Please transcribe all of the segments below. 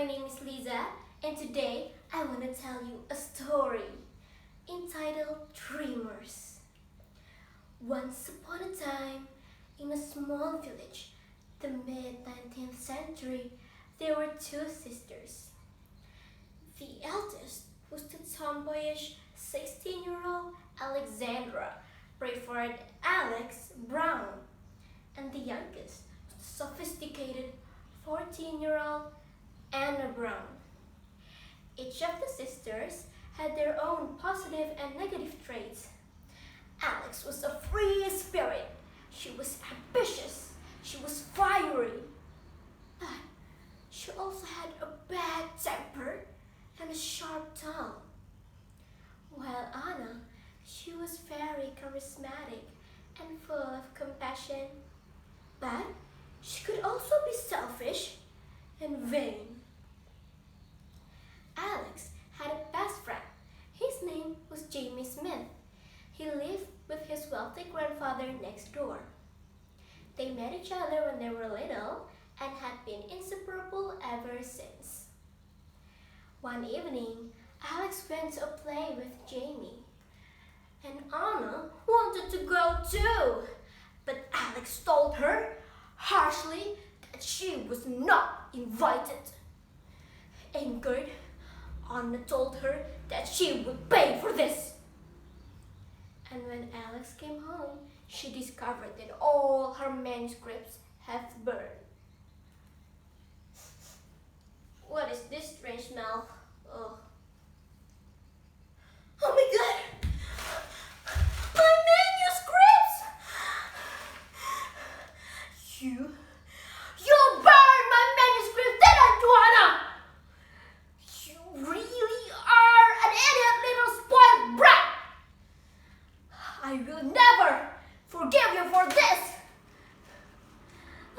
my name is Lisa, and today I want to tell you a story entitled Dreamers. Once upon a time, in a small village, the mid-19th century, there were two sisters. The eldest was the tomboyish 16-year-old Alexandra, preferred Alex Brown, and the youngest was the sophisticated 14-year-old Anna Brown. Each of the sisters had their own positive and negative traits. Alex was a free spirit. She was ambitious. She was fiery. But she also had a bad temper and a sharp tongue. While Anna, she was very charismatic and full of compassion. But she could also be selfish and vain. Alex had a best friend. His name was Jamie Smith. He lived with his wealthy grandfather next door. They met each other when they were little and had been inseparable ever since. One evening, Alex went to a play with Jamie, and Anna wanted to go too, but Alex told her harshly that she was not invited. Angered, Anna told her that she would pay for this. And when Alex came home, she discovered that all her manuscripts had burned. What is this strange smell? Oh my God! My manuscripts! You burned my manuscripts, didn't you, Anna? You really are an idiot little spoiled brat! I will never forgive you for this!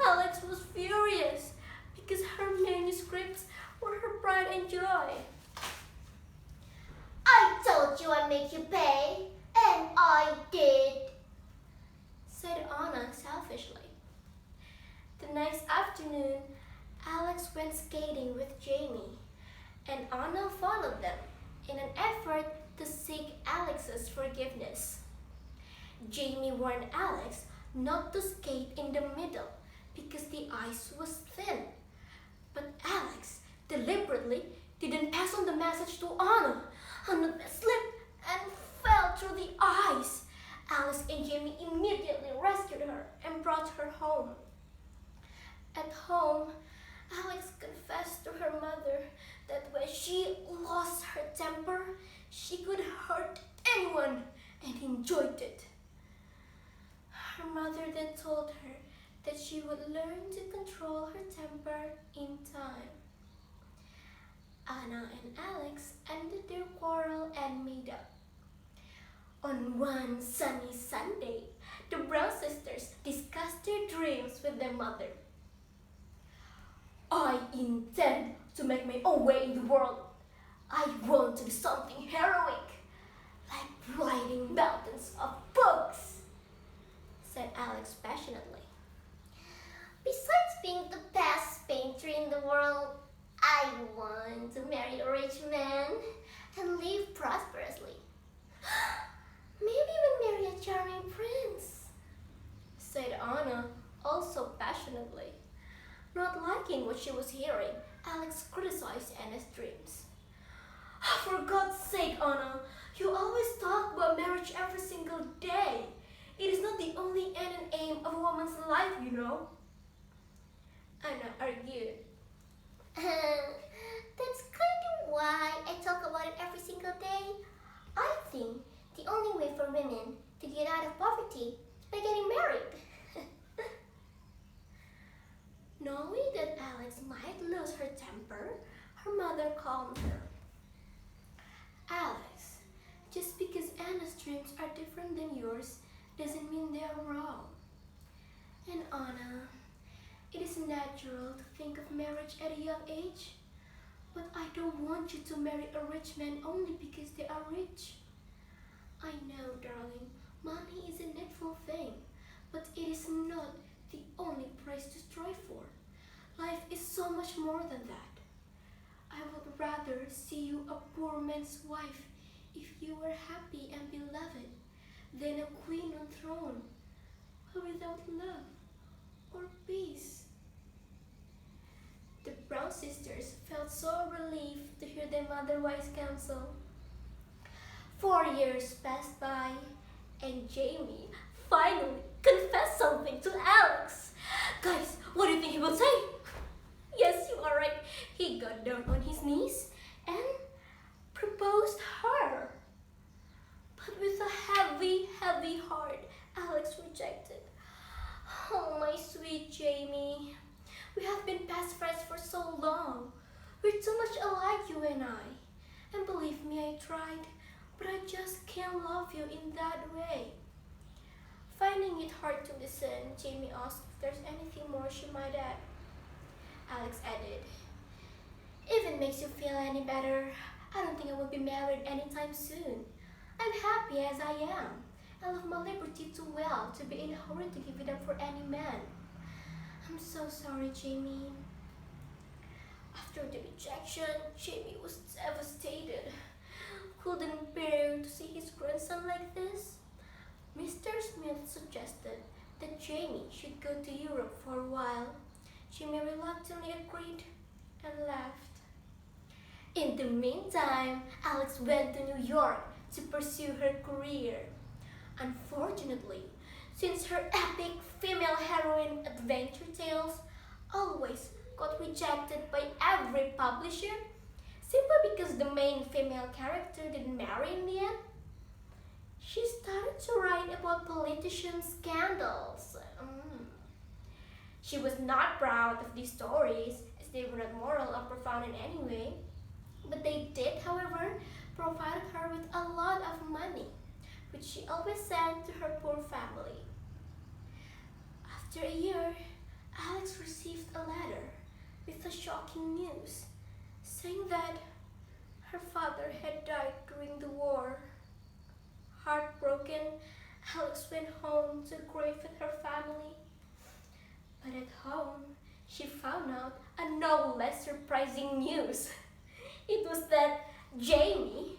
Alex was furious because her manuscripts were her pride and joy. I told you I'd make you pay, and I did, said Anna selfishly. The next afternoon, Alex went skating with Jamie, and Anna followed them in an effort to seek Alex's forgiveness. Jamie warned Alex not to skate in the middle because the ice was thin. But Alex deliberately didn't pass on the message to Anna. Anna slipped and fell through the ice. Alex and Jamie immediately rescued her and brought her home. At home, Alex confessed to her mother that when she lost her temper, she could hurt anyone and enjoyed it. Her mother then told her that she would learn to control her temper in time. Anna and Alex ended their quarrel and made up. On one sunny Sunday, the Brown sisters discussed their dreams with their mother. I intend to make my own way in the world. I want to do something heroic, like riding mountains of books, said Alex passionately. Besides being the best painter in the world, I want to marry a rich man and live prosperously. Maybe even marry a charming prince, said Anna also passionately. Not liking what she was hearing, Alex criticized Anna's dreams. For God's sake, Anna, you always talk about marriage every single day. It is not the only end and aim of a woman's life, you know. Anna argued. That's kind of why I talk about it every single day. I think the only way for women to get out of poverty is by getting married. Knowing that Alex might lose her temper, her mother calmed her. Alex, just because Anna's dreams are different than yours doesn't mean they are wrong. And Anna, it is natural to think of marriage at a young age, but I don't want you to marry a rich man only because they are rich. I know, darling, money is a needful thing, but it is not the only price to strive for. Life is so much more than that. I would rather see you a poor man's wife if you were happy and beloved than a queen on throne, but without love or peace. The Brown sisters felt so relieved to hear their mother's wise counsel. 4 years passed by, and Jamie finally confessed something to Alex. Guys, what do you think he would say? Yes, you are right. He got down on his knees and proposed her. But with a heavy, heavy heart, Alex rejected. Oh, my sweet Jamie. We have been best friends for so long. We're too much alike, you and I. And believe me, I tried, but I just can't love you in that way. Finding it hard to listen, Jamie asked if there's anything more she might add. Alex added, if it makes you feel any better, I don't think I will be married anytime soon. I'm happy as I am. I love my liberty too well to be in a hurry to give it up for any man. I'm so sorry, Jamie. After the rejection, Jamie was devastated. Couldn't bear to see his grandson like this. Mr. Smith suggested that Jamie should go to Europe for a while. Jamie reluctantly agreed and left. In the meantime, Alex went to New York to pursue her career. Unfortunately, since her epic female heroine adventure tales always got rejected by every publisher, simply because the main female character didn't marry in the end, she started to write about politician scandals. She was not proud of these stories, as they were not moral or profound in any way, but they did, however, provide her with a lot of money, which she always sent to her poor family. After a year, Alex received a letter with the shocking news, saying that her father had died during the war. Heartbroken, Alex went home to grieve with her family. But at home, she found out a no less surprising news. It was that Jamie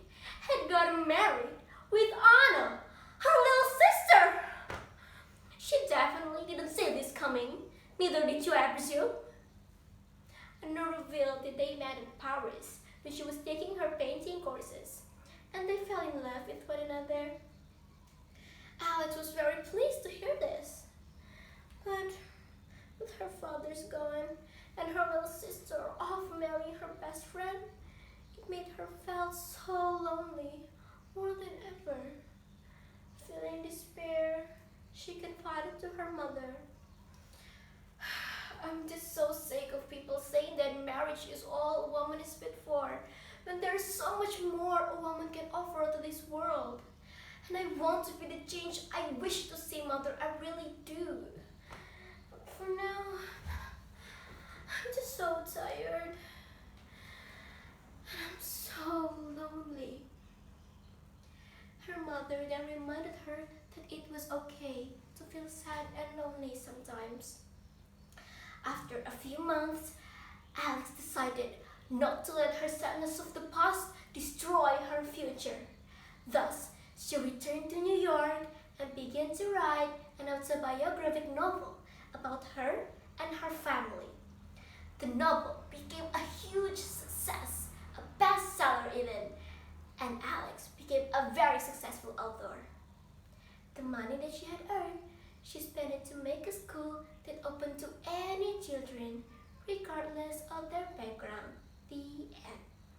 had gotten married with Anna, her little sister. She definitely didn't see this coming, neither did you, I presume. Anna revealed that they met in Paris when she was taking her painting courses, and they fell in love with one another. Alex was very pleased to hear this, but with her father's gone and her little sister off marrying her best friend, it made her feel so lonely, more than ever. Feeling despair, she confided to her mother, I'm just so sick of people saying that marriage is all a woman is fit for, when there's so much more a woman can offer to this world. And I want to be the change I wish to see, Mother, I really do. But for now, I'm just so tired. And I'm so lonely. Her mother then reminded her that it was okay to feel sad and lonely sometimes. After a few months, Alex decided not to let her sadness of the past destroy her future. Thus, she returned to New York and began to write an autobiographic novel about her and her family. The novel became a huge success, a bestseller even, and Alex became a very successful author. The money that she had earned, she spent it to make a school that opened to any children, regardless of their background. The end.